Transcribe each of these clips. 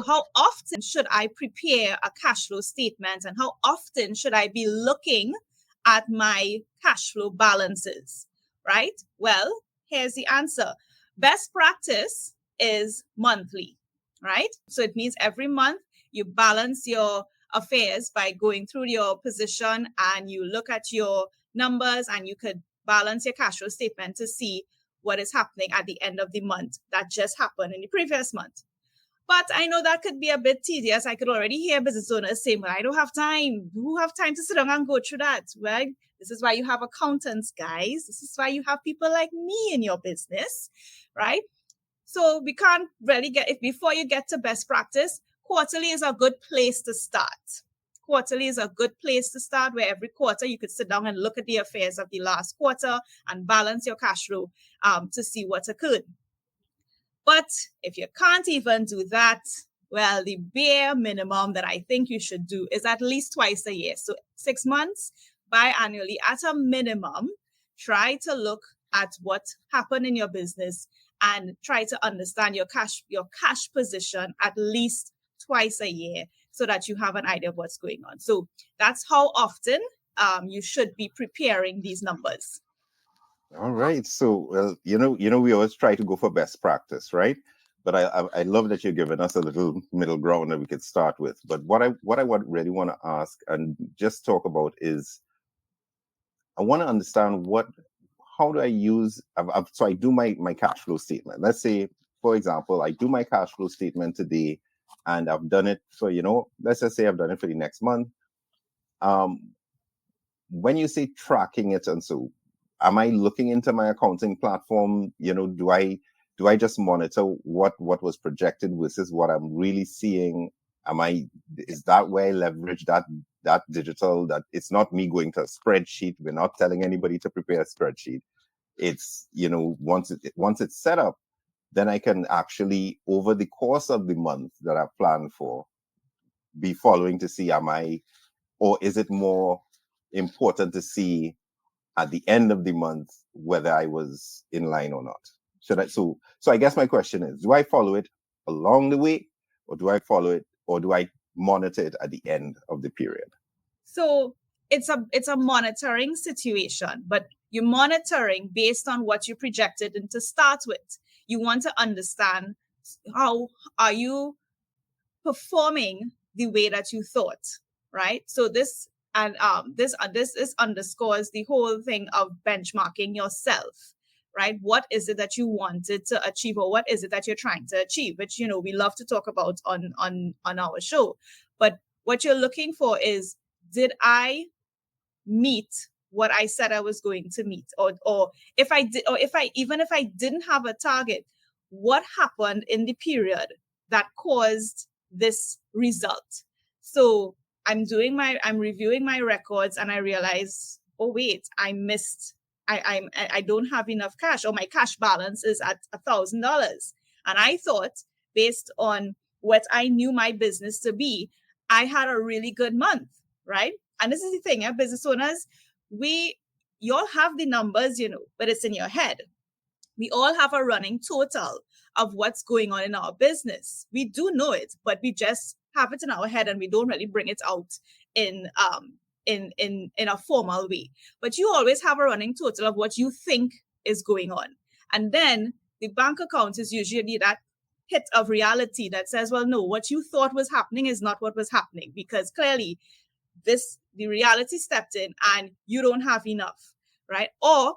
how often should I prepare a cash flow statement, and how often should I be looking at my cash flow balances, right? Well, here's the answer. Best practice is monthly, right? So it means every month you balance your affairs by going through your position and you look at your numbers, and you could balance your cash flow statement to see what is happening at the end of the month that just happened in the previous month. But I know that could be a bit tedious. I could already hear business owners saying, well, I don't have time. Who have time to sit down and go through that? Well, this is why you have accountants, guys. This is why you have people like me in your business, right? So we can't really before you get to best practice, quarterly is a good place to start. Quarterly is a good place to start, where every quarter you could sit down and look at the affairs of the last quarter and balance your cash flow to see what occurred. But if you can't even do that, well, the bare minimum that I think you should do is at least twice a year. So 6 months, biannually, at a minimum, try to look at what happened in your business and try to understand your cash position at least twice a year, so that you have an idea of what's going on. So that's how often you should be preparing these numbers. All right. So, well, we always try to go for best practice, right? But I love that you're giving us a little middle ground that we could start with. But what I really want to ask and just talk about is, I want to understand how do I use, so I do my cash flow statement. Let's say, for example, I do my cash flow statement today, and I've done it for, let's just say I've done it for the next month. When you say tracking it, and so, am I looking into my accounting platform? Do I just monitor what was projected versus what I'm really seeing? Is that where I leverage that digital, that it's not me going to a spreadsheet? We're not telling anybody to prepare a spreadsheet. It's, once it's set up, then I can actually, over the course of the month that I've planned for, be following to see, or is it more important to see at the end of the month whether I was in line or not? So I guess my question is, do I follow it along the way, or do I follow it, or do I monitor it at the end of the period? So it's a monitoring situation, but you're monitoring based on what you projected and to start with. You want to understand, how are you performing the way that you thought, right? So this underscores the whole thing of benchmarking yourself, right? What is it that you wanted to achieve, or what is it that you're trying to achieve, which, we love to talk about on our show. But what you're looking for is, did I meet what I said I was going to meet? Or if I did, or if I didn't have a target, what happened in the period that caused this result? So I'm reviewing my records, and I realize, oh wait, I don't have enough cash, or my cash balance is at $1,000. And I thought, based on what I knew my business to be, I had a really good month, right? And this is the thing, business owners, you all have the numbers, but it's in your head. We all have a running total of what's going on in our business. We do know it, but we just have it in our head, and we don't really bring it out in a formal way. But you always have a running total of what you think is going on. And then the bank account is usually that hit of reality that says, well, no, what you thought was happening is not what was happening, because clearly the reality stepped in and you don't have enough, right? Or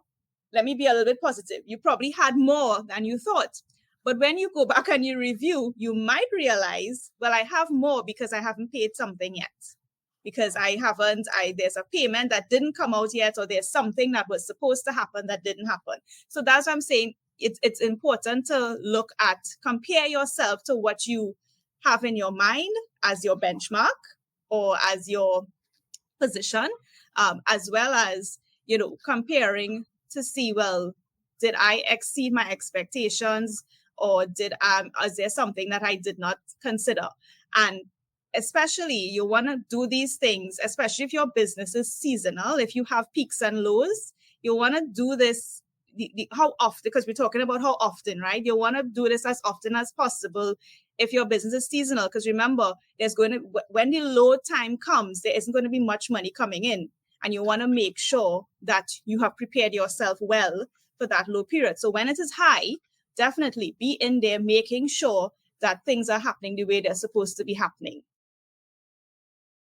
let me be a little bit positive. You probably had more than you thought. But when you go back and you review, you might realize, well, I have more because I haven't paid something yet. Because there's a payment that didn't come out yet, or there's something that was supposed to happen that didn't happen. So that's what I'm saying. It's important to compare yourself to what you have in your mind as your benchmark or as your position, as well as, comparing to see, well, did I exceed my expectations, or is there something that I did not consider? And especially, you want to do these things, especially if your business is seasonal, if you have peaks and lows, you want to do this, how often, because we're talking about how often, right? You want to do this as often as possible if your business is seasonal, because remember, when the low time comes, there isn't going to be much money coming in. And you want to make sure that you have prepared yourself well for that low period. So when it is high, definitely be in there making sure that things are happening the way they're supposed to be happening.